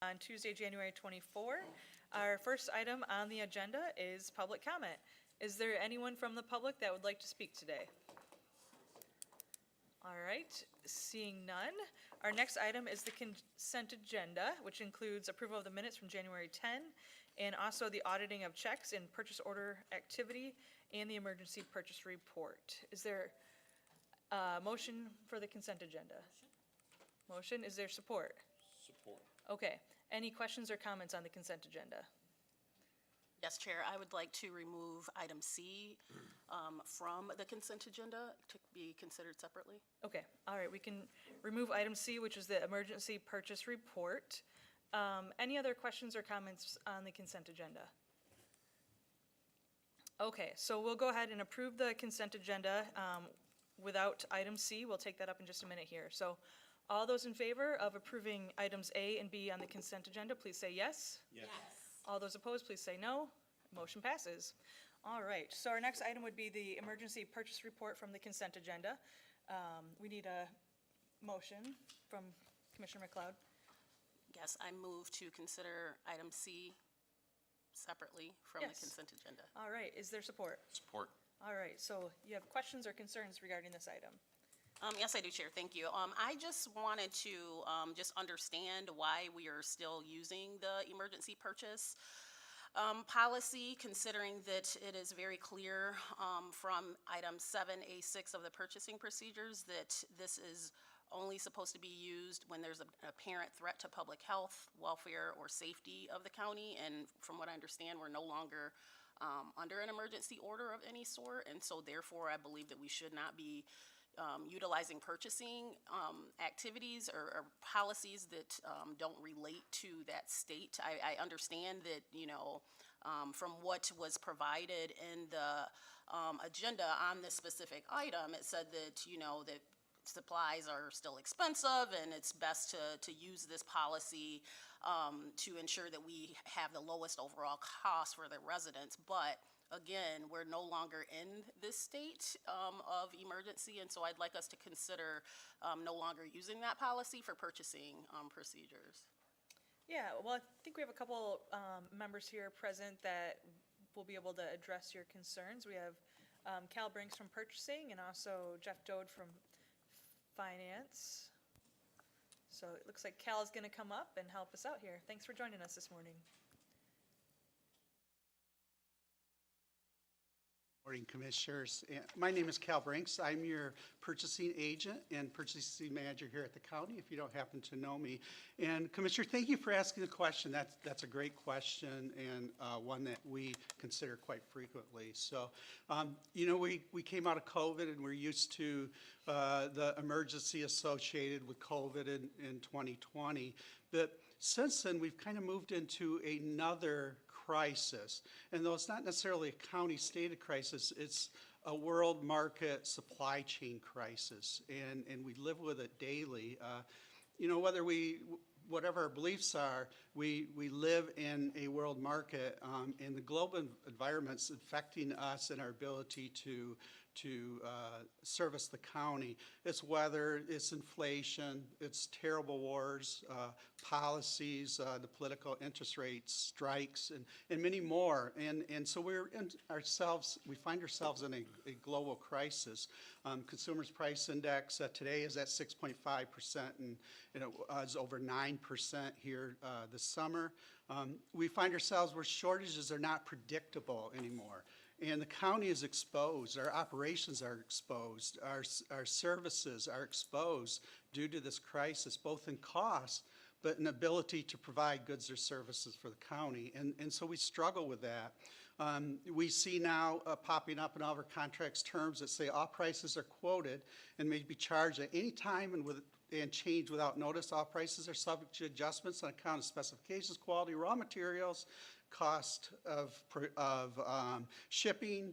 On Tuesday, January 24. Our first item on the agenda is public comment. Is there anyone from the public that would like to speak today? All right, seeing none. Our next item is the consent agenda, which includes approval of the minutes from January 10 and also the auditing of checks and purchase order activity and the emergency purchase report. Is there a motion for the consent agenda? Motion. Is there support? Support. Okay. Any questions or comments on the consent agenda? Yes, Chair, I would like to remove item C from the consent agenda to be considered separately. Okay, all right, we can remove item C, which is the emergency purchase report. Any other questions or comments on the consent agenda? Okay, so we'll go ahead and approve the consent agenda without item C. We'll take that up in just a minute here. So all those in favor of approving items A and B on the consent agenda, please say yes. Yes. All those opposed, please say no. Motion passes. All right, so our next item would be the emergency purchase report from the consent agenda. We need a motion from Commissioner McLeod. Yes, I move to consider item C separately from Yes. the consent agenda. All right, is there support? Support. All right, so you have questions or concerns regarding this item? Yes, I do, Chair. Thank you. I just wanted to just understand why we are still using the emergency purchase policy, considering that it is very clear from item 7A6 of the purchasing procedures that this is only supposed to be used when there's an apparent threat to public health, welfare, or safety of the county. And from what I understand, we're no longer under an emergency order of any sort. And so therefore, I believe that we should not be utilizing purchasing activities or policies that don't relate to that state. I understand that, you know, from what was provided in the agenda on this specific item, it said that, you know, that supplies are still expensive and it's best to use this policy to ensure that we have the lowest overall cost for the residents. But again, we're no longer in this state of emergency, and so I'd like us to consider no longer using that policy for purchasing procedures. Yeah, well, I think we have a couple members here present that will be able to address your concerns. We have Cal Brinks from purchasing and also Jeff Dode from finance. So it looks like Cal is going to come up and help us out here. Thanks for joining us this morning. Morning, Commissioners. My name is Cal Brinks. I'm your purchasing agent and purchasing manager here at the county, if you don't happen to know me. And Commissioner, thank you for asking the question. That's a great question and one that we consider quite frequently. So, you know, we came out of COVID and we're used to the emergency associated with COVID in 2020. But since then, we've kind of moved into another crisis. And though it's not necessarily a county stated crisis, it's a world market supply chain crisis. And we live with it daily. You know, whatever our beliefs are, we live in a world market, and the global environment's affecting us and our ability to service the county. It's weather, it's inflation, it's terrible wars, policies, the political interest rates, strikes, and many more. And so we find ourselves in a global crisis. Consumers Price Index today is at 6.5%, and it was over 9% here this summer. We find ourselves where shortages are not predictable anymore. And the county is exposed, our operations are exposed, our services are exposed due to this crisis, both in cost, but in ability to provide goods or services for the county. And so we struggle with that. We see now popping up in all of our contracts terms that say all prices are quoted and may be charged at any time and change without notice. All prices are subject to adjustments on account of specifications, quality, raw materials, cost of shipping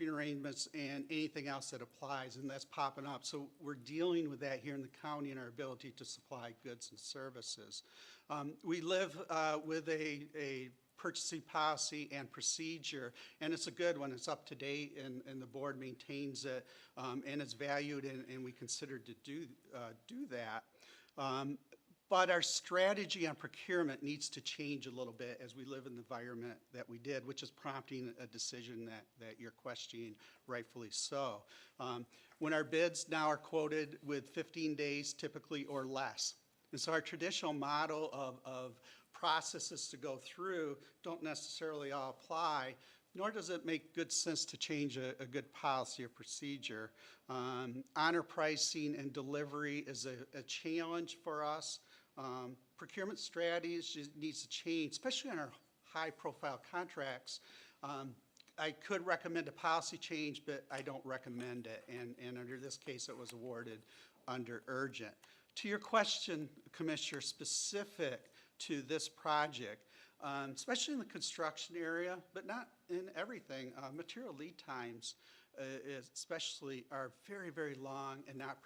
arrangements, and anything else that applies, and that's popping up. So we're dealing with that here in the county and our ability to supply goods and services. We live with a purchasing policy and procedure, and it's a good one. It's up to date, and the board maintains it, and it's valued, and we consider to do that. But our strategy on procurement needs to change a little bit as we live in the environment that we did, which is prompting a decision that you're questioning, rightfully so. When our bids now are quoted with 15 days typically or less. And so our traditional model of processes to go through don't necessarily all apply, nor does it make good sense to change a good policy or procedure. Honor pricing and delivery is a challenge for us. Procurement strategies needs to change, especially on our high-profile contracts. I could recommend a policy change, but I don't recommend it. And under this case, it was awarded under urgent. To your question, Commissioner, specific to this project, especially in the construction area, but not in everything, material lead times especially are very, very long and not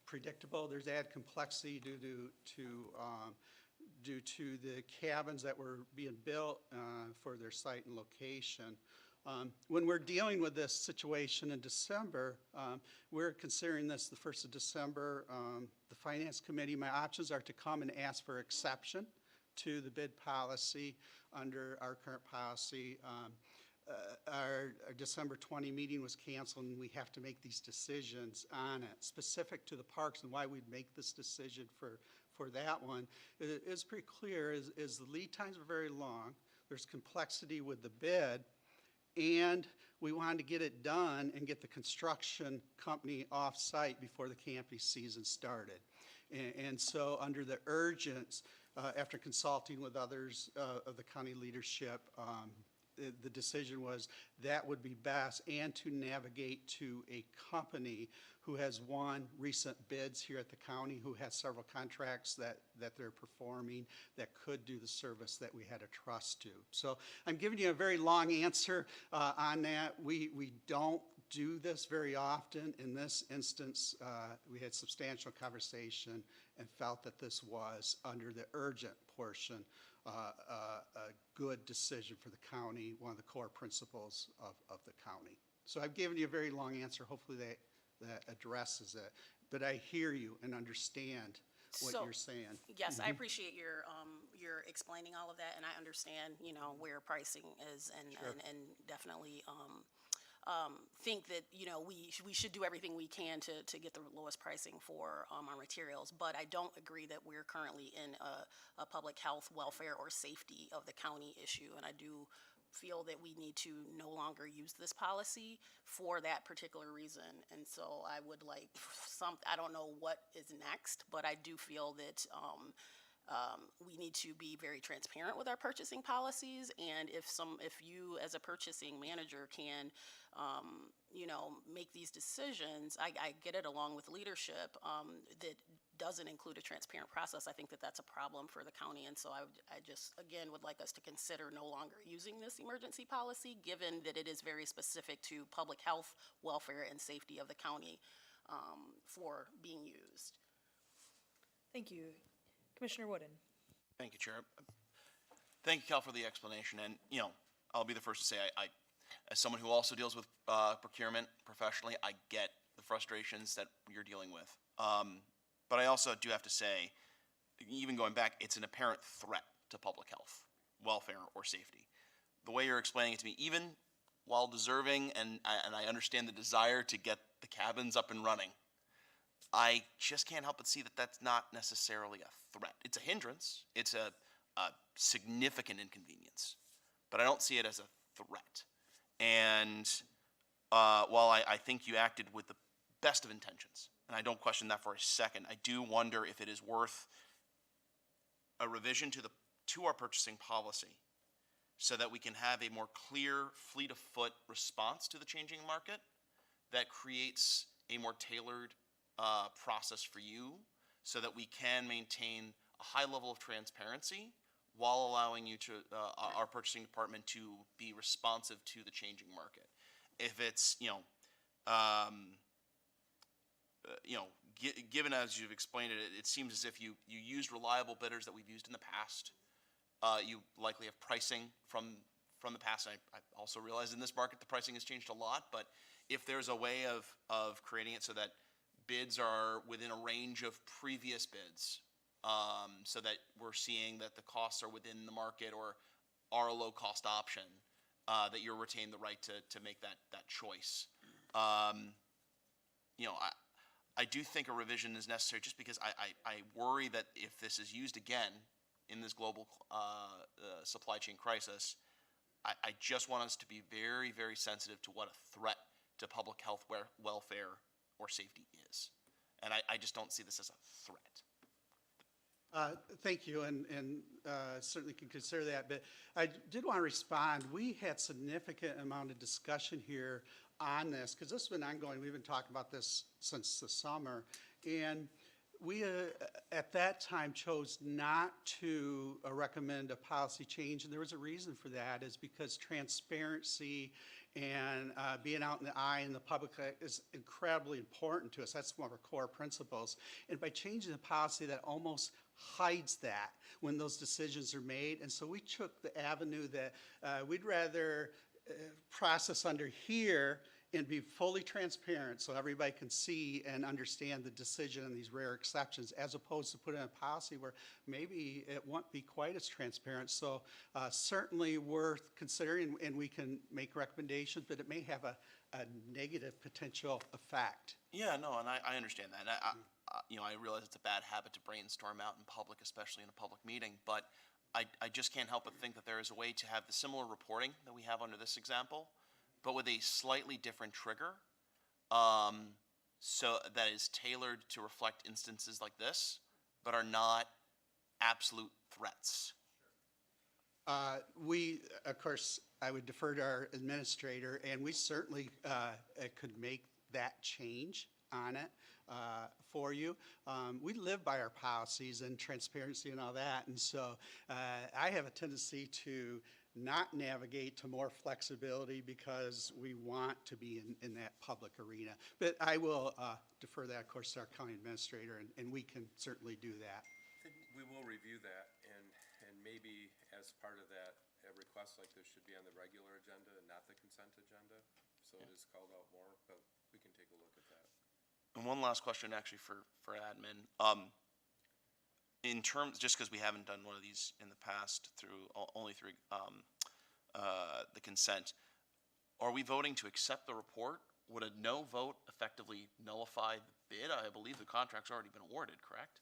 predictable. There's added complexity due to the cabins that were being built for their site and location. When we're dealing with this situation in December, we're considering this the 1st of December. The Finance Committee, my options are to come and ask for exception to the bid policy under our current policy. Our December 20 meeting was canceled, and we have to make these decisions on it. Specific to the parks and why we'd make this decision for that one, it's pretty clear is the lead times are very long. There's complexity with the bid, and we wanted to get it done and get the construction company off-site before the camping season started. And so under the urgence, after consulting with others of the county leadership, the decision was that would be best, and to navigate to a company who has won recent bids here at the county, who has several contracts that they're performing that could do the service that we had a trust to. So I'm giving you a very long answer on that. We don't do this very often. In this instance, we had substantial conversation and felt that this was, under the urgent portion, a good decision for the county, one of the core principles of the county. So I've given you a very long answer. Hopefully that addresses it. But I hear you and understand what you're saying. Yes, I appreciate your explaining all of that, and I understand, where pricing is, and Sure. and definitely think that, we should do everything we can to get the lowest pricing for our materials. But I don't agree that we're currently in a public health, welfare, or safety of the county issue, and I do feel that we need to no longer use this policy for that particular reason. And so I would like I don't know what is next, but I do feel that we need to be very transparent with our purchasing policies. And if you as a purchasing manager can, make these decisions, I get it, along with leadership, that doesn't include a transparent process. I think that that's a problem for the county. And so I just, again, would like us to consider no longer using this emergency policy, given that it is very specific to public health, welfare, and safety of the county for being used. Thank you. Commissioner Wooden. Thank you, Chair. Thank you, Cal, for the explanation. And, I'll be the first to say, I as someone who also deals with procurement professionally, I get the frustrations that you're dealing with. But I also do have to say, even going back, it's an apparent threat to public health, welfare, or safety. The way you're explaining it to me, even while deserving, and I understand the desire to get the cabins up and running, I just can't help but see that that's not necessarily a threat. It's a hindrance. It's a significant inconvenience. But I don't see it as a threat. And while I think you acted with the best of intentions, and I don't question that for a second, I do wonder if it is worth a revision to our purchasing policy so that we can have a more clear fleet of foot response to the changing market that creates a more tailored process for you, so that we can maintain a high level of transparency while allowing you to, our purchasing department, to be responsive to the changing market. If it's, given as you've explained it, it seems as if you used reliable bidders that we've used in the past. You likely have pricing from the past. I also realize in this market the pricing has changed a lot, but if there's a way of creating it so that bids are within a range of previous bids, so that we're seeing that the costs are within the market or are a low-cost option, that you're retaining the right to make that choice. You know, I do think a revision is necessary just because I worry that if this is used again in this global supply chain crisis, I just want us to be very, very sensitive to what a threat to public health, welfare, or safety is. And I just don't see this as a threat. Thank you, and certainly can consider that, but I did want to respond. We had significant amount of discussion here on this, because this has been ongoing. We've been talking about this since the summer, and we, at that time, chose not to recommend a policy change, and there was a reason for that, is because transparency and being out in the eye and the public is incredibly important to us. That's one of our core principles. And by changing the policy, that almost hides that when those decisions are made. And so we took the avenue that we'd rather process under here and be fully transparent so everybody can see and understand the decision and these rare exceptions, as opposed to putting in a policy where maybe it won't be quite as transparent. So certainly worth considering, and we can make recommendations, but it may have a negative potential effect. Yeah, no, and I understand that. You know, I realize it's a bad habit to brainstorm out in public, especially in a public meeting, but I just can't help but think that there is a way to have the similar reporting that we have under this example, but with a slightly different trigger, so that is tailored to reflect instances like this, but are not absolute threats. We, of course, I would defer to our administrator, and we certainly could make that change on it for you. We live by our policies and transparency and all that, and so I have a tendency to not navigate to more flexibility because we want to be in that public arena. But I will defer that, of course, to our county administrator, and we can certainly do that. I think we will review that, and maybe as part of that, a request like this should be on the regular agenda and not the consent agenda, so it is called out more, but we can take a look at that. And one last question, actually, for admin. In terms, just because we haven't done one of these in the past only through the consent, are we voting to accept the report? Would a no vote effectively nullify the bid? I believe the contract's already been awarded, correct?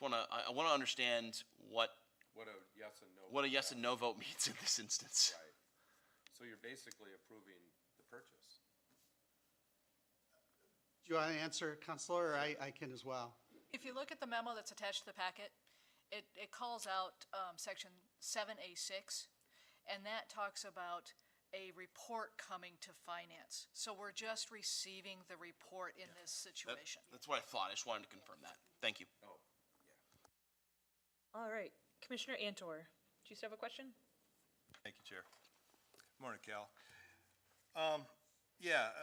I want to understand what What a yes and no. a yes and no vote means in this instance. Right. So you're basically approving the purchase. Do you want to answer, Counselor, or I can as well? If you look at the memo that's attached to the packet, it calls out section 7A6, and that talks about a report coming to finance. So we're just receiving the report in this situation. That's what I thought. I just wanted to confirm that. Thank you. Oh, All right, Commissioner Antor, do you still have a question? Thank you, Chair. Morning, Cal. Yeah,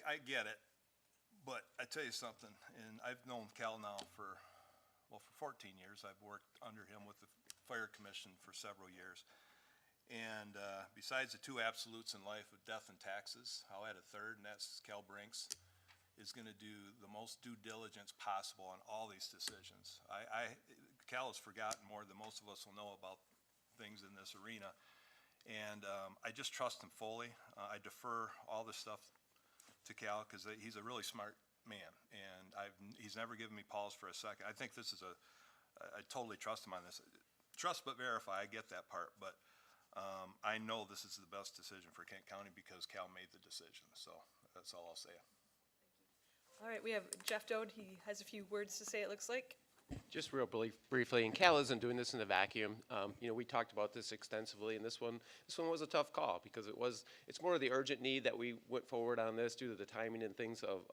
I get it, but I tell you something, and I've known Cal now for 14 years. I've worked under him with the Fire Commission for several years. And besides the two absolutes in life of death and taxes, I'll add a third, and that's Cal Brinks is going to do the most due diligence possible on all these decisions. Cal has forgotten more than most of us will know about things in this arena. And I just trust him fully. I defer all this stuff to Cal because he's a really smart man, and he's never given me pause for a second. I think this is I totally trust him on this. Trust but verify, I get that part, but I know this is the best decision for Kent County because Cal made the decision, so that's all I'll say. All right, we have Jeff Dode. He has a few words to say, it looks like. Just real briefly, and Cal isn't doing this in a vacuum. You know, we talked about this extensively, and this one was a tough call because it's more of the urgent need that we went forward on this due to the timing and things of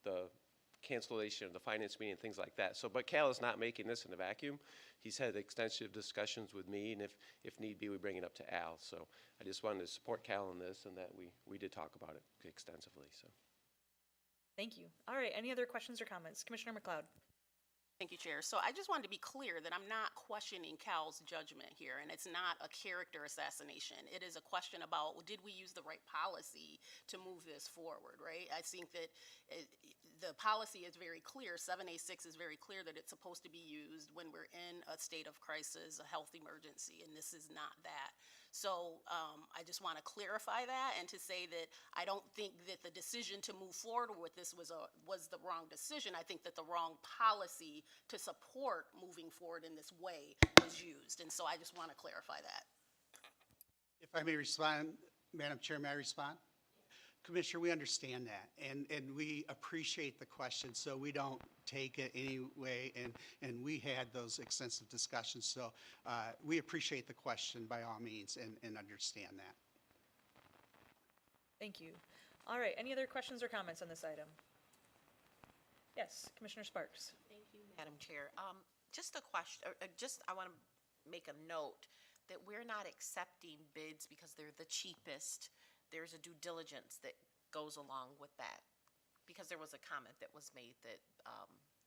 the cancellation of the finance meeting and things like that. So, but Cal is not making this in a vacuum. He's had extensive discussions with me, and if need be, we bring it up to Al. So I just wanted to support Cal on this, and that we did talk about it extensively. So. Thank you. All right, any other questions or comments? Commissioner McLeod. Thank you, Chair. So I just wanted to be clear that I'm not questioning Cal's judgment here, and it's not a character assassination. It is a question about, did we use the right policy to move this forward, right? I think that the policy is very clear. 7A6 is very clear that it's supposed to be used when we're in a state of crisis, a health emergency, and this is not that. So I just want to clarify that and to say that I don't think that the decision to move forward with this was the wrong decision. I think that the wrong policy to support moving forward in this way was used. And so I just want to clarify that. If I may respond, Madam Chair, may I respond? Commissioner, we understand that, and we appreciate the question, so we don't take it any way, and we had those extensive discussions, so we appreciate the question by all means and understand that. Thank you. All right, any other questions or comments on this item? Yes, Commissioner Sparks. Thank you, Madam Chair. Just a question, I want to make a note that we're not accepting bids because they're the cheapest. There's a due diligence that goes along with that, because there was a comment that was made that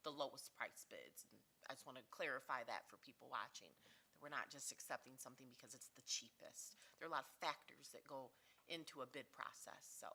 the lowest price bids. And I just want to clarify that for people watching, that we're not just accepting something because it's the cheapest. There are a lot of factors that go into a bid process, so.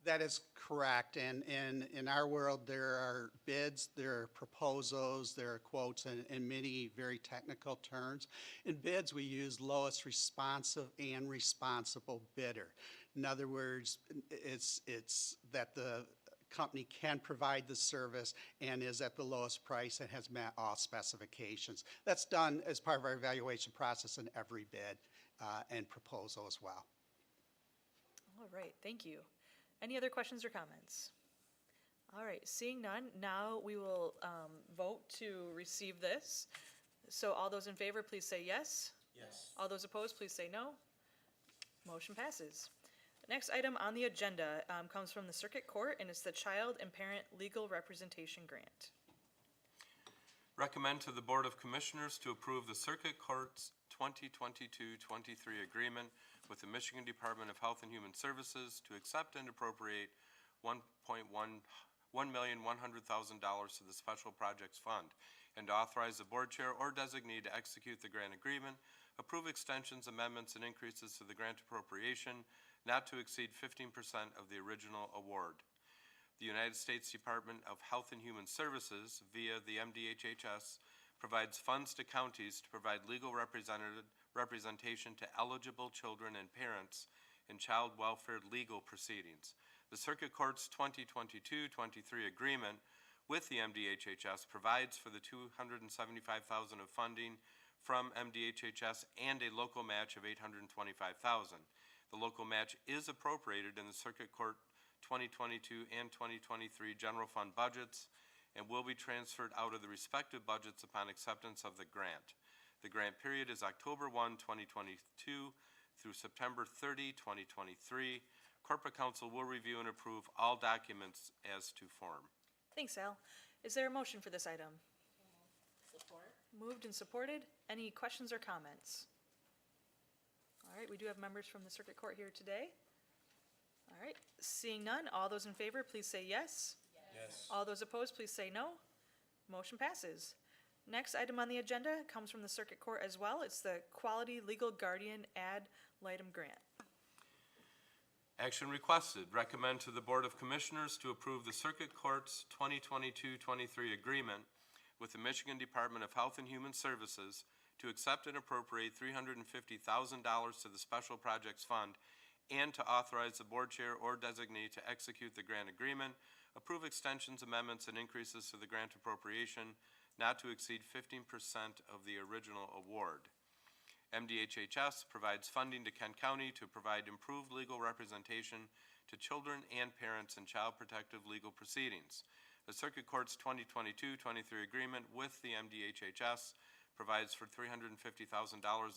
That is correct, and in our world, there are bids, there are proposals, there are quotes, and many very technical terms. In bids, we use lowest responsive and responsible bidder. In other words, it's that the company can provide the service and is at the lowest price and has met all specifications. That's done as part of our evaluation process in every bid and proposal as well. All right, thank you. Any other questions or comments? All right, seeing none, now we will vote to receive this. So all those in favor, please say yes. Yes. All those opposed, please say no. Motion passes. The next item on the agenda comes from the Circuit Court, and it's the Child and Parent Legal Representation Grant. Recommend to the Board of Commissioners to approve the Circuit Court's 2022-23 agreement with the Michigan Department of Health and Human Services to accept and appropriate $1,100,000 to the Special Projects Fund, and to authorize the board chair or designee to execute the grant agreement, approve extensions, amendments, and increases to the grant appropriation not to exceed 15% of the original award. The United States Department of Health and Human Services, via the MDHHS, provides funds to counties to provide legal representation to eligible children and parents in child welfare legal proceedings. The Circuit Court's 2022-23 agreement with the MDHHS provides for the $275,000 of funding from MDHHS and a local match of $825,000. The local match is appropriated in the Circuit Court 2022 and 2023 general fund budgets and will be transferred out of the respective budgets upon acceptance of the grant. The grant period is October 1, 2022 through September 30, 2023. Corporate Counsel will review and approve all documents as to form. Thanks, Al. Is there a motion for this item? Support. Moved and supported. Any questions or comments? All right, we do have members from the Circuit Court here today. All right, seeing none, all those in favor, please say yes. Yes. All those opposed, please say no. Motion passes. Next item on the agenda comes from the Circuit Court as well. It's the Quality Legal Guardian Ad Litem Grant. Action requested. Recommend to the Board of Commissioners to approve the Circuit Court's 2022-23 agreement with the Michigan Department of Health and Human Services to accept and appropriate $350,000 to the Special Projects Fund and to authorize the board chair or designee to execute the grant agreement, approve extensions, amendments, and increases to the grant appropriation not to exceed 15% of the original award. MDHHS provides funding to Kent County to provide improved legal representation to children and parents in child protective legal proceedings. The Circuit Court's 2022-23 agreement with the MDHHS provides for $350,000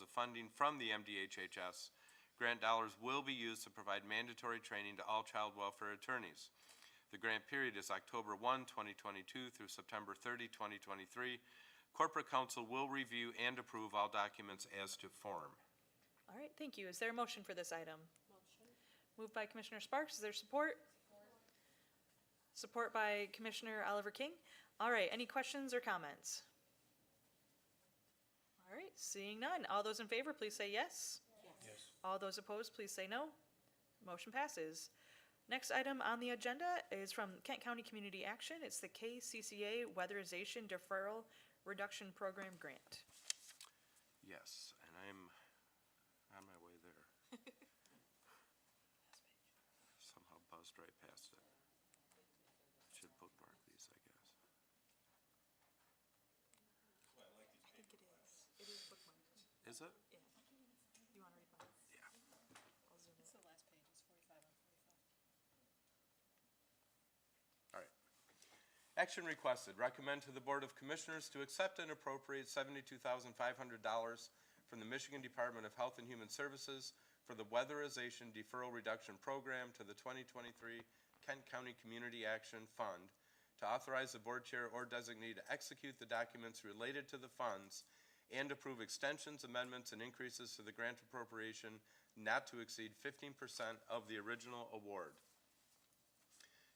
of funding from the MDHHS. Grant dollars will be used to provide mandatory training to all child welfare attorneys. The grant period is October 1, 2022 through September 30, 2023. Corporate Counsel will review and approve all documents as to form. All right, thank you. Is there a motion for this item? Motion. Moved by Commissioner Sparks. Is there support? Support by Commissioner Oliver King. All right, any questions or comments? All right, seeing none. All those in favor, please say yes. Yes. All those opposed, please say no. Motion passes. Next item on the agenda is from Kent County Community Action. It's the KCCA Weatherization Deferral Reduction Program Grant. Yes, and I'm on my way there. Somehow buzzed right past it. Should bookmark these, I guess. I think it is. It is bookmarked. Is it? You want to read mine? Yeah. I'll zoom in. It's the last page, it's 45 on 45. All right. Action requested, recommend to the Board of Commissioners to accept and appropriate $72,500 from the Michigan Department of Health and Human Services for the Weatherization Deferral Reduction Program to the 2023 Kent County Community Action Fund, to authorize the board chair or designee to execute the documents related to the funds and approve extensions, amendments, and increases to the grant appropriation not to exceed 15% of the original award.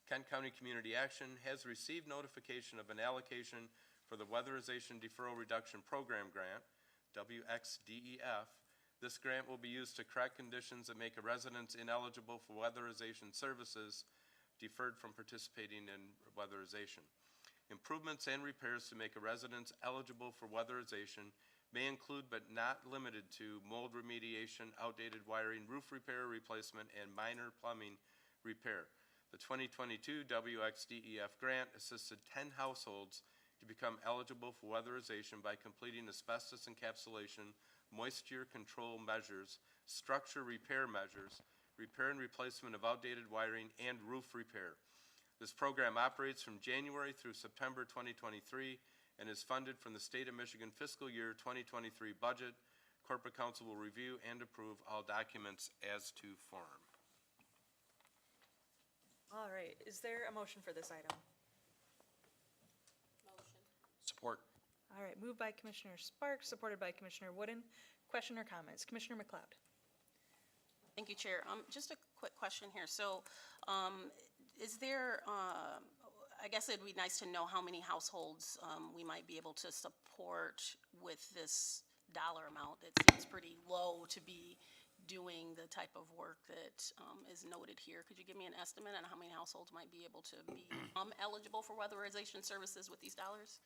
Kent County Community Action has received notification of an allocation for the Weatherization Deferral Reduction Program Grant, WXDEF. This grant will be used to correct conditions that make a residence ineligible for weatherization services deferred from participating in weatherization. Improvements and repairs to make a residence eligible for weatherization may include but not limited to mold remediation, outdated wiring, roof repair, replacement, and minor plumbing repair. The 2022 WXDEF grant assisted 10 households to become eligible for weatherization by completing asbestos encapsulation, moisture control measures, structure repair measures, repair and replacement of outdated wiring, and roof repair. This program operates from January through September 2023 and is funded from the State of Michigan fiscal year 2023 budget. Corporate Counsel will review and approve all documents as to form. All right, is there a motion for this item? Support. All right, moved by Commissioner Sparks, supported by Commissioner Wooden. Question or comments? Commissioner McLeod? Thank you, Chair. Just a quick question here. So, is there, I guess it'd be nice to know how many households we might be able to support with this dollar amount. It seems pretty low to be doing the type of work that is noted here. Could you give me an estimate on how many households might be able to be eligible for weatherization services with these dollars?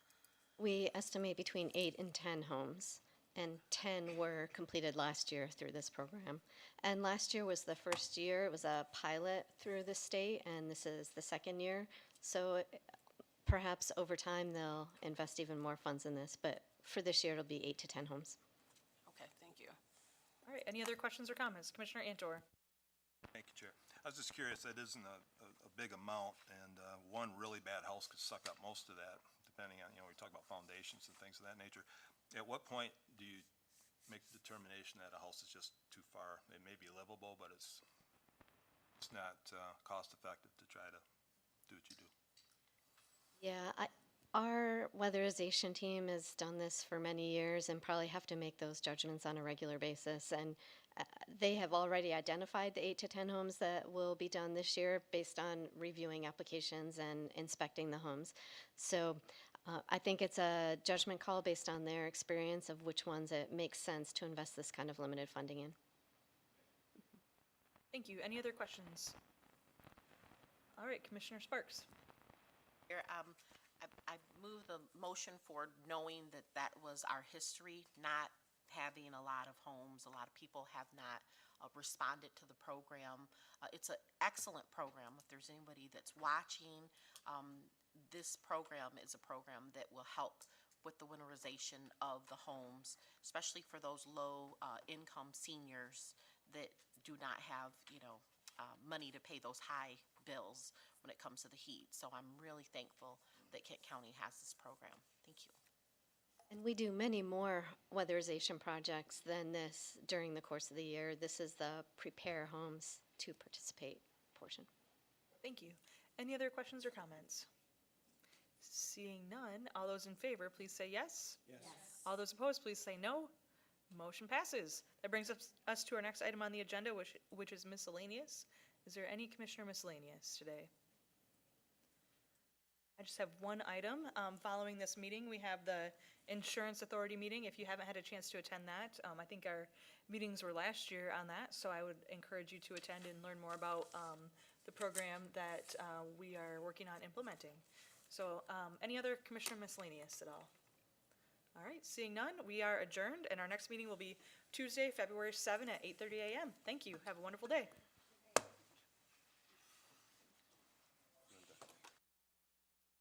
We estimate between 8 and 10 homes, and 10 were completed last year through this program. And last year was the first year. It was a pilot through the state, and this is the second year. So perhaps over time they'll invest even more funds in this, but for this year it'll be 8 to 10 homes. Okay, thank you. All right, any other questions or comments? Commissioner Antor? Thank you, Chair. I was just curious, that isn't a big amount, and one really bad house could suck up most of that, depending on, we talk about foundations and things of that nature. At what point do you make the determination that a house is just too far? It may be livable, but it's not cost-effective to try to do what you do. Yeah, our weatherization team has done this for many years and probably have to make those judgments on a regular basis. And they have already identified the 8 to 10 homes that will be done this year based on reviewing applications and inspecting the homes. So I think it's a judgment call based on their experience of which ones it makes sense to invest this kind of limited funding in. Thank you. Any other questions? All right, Commissioner Sparks. Here, I move the motion for knowing that that was our history, not having a lot of homes. A lot of people have not responded to the program. It's an excellent program. If there's anybody that's watching, this program is a program that will help with the winterization of the homes, especially for those low income seniors that do not have, money to pay those high bills when it comes to the heat. So I'm really thankful that Kent County has this program. Thank you. And we do many more weatherization projects than this during the course of the year. This is the prepare homes to participate portion. Thank you. Any other questions or comments? Seeing none, all those in favor, please say yes. Yes. All those opposed, please say no. Motion passes. That brings us to our next item on the agenda, which is miscellaneous. Is there any commissioner miscellaneous today? I just have one item. Following this meeting, we have the Insurance Authority meeting. If you haven't had a chance to attend that, I think our meetings were last year on that, so I would encourage you to attend and learn more about the program that we are working on implementing. So any other Commissioner miscellaneous at all? All right, seeing none, we are adjourned, and our next meeting will be Tuesday, February 7 at 8:30 a.m. Thank you. Have a wonderful day.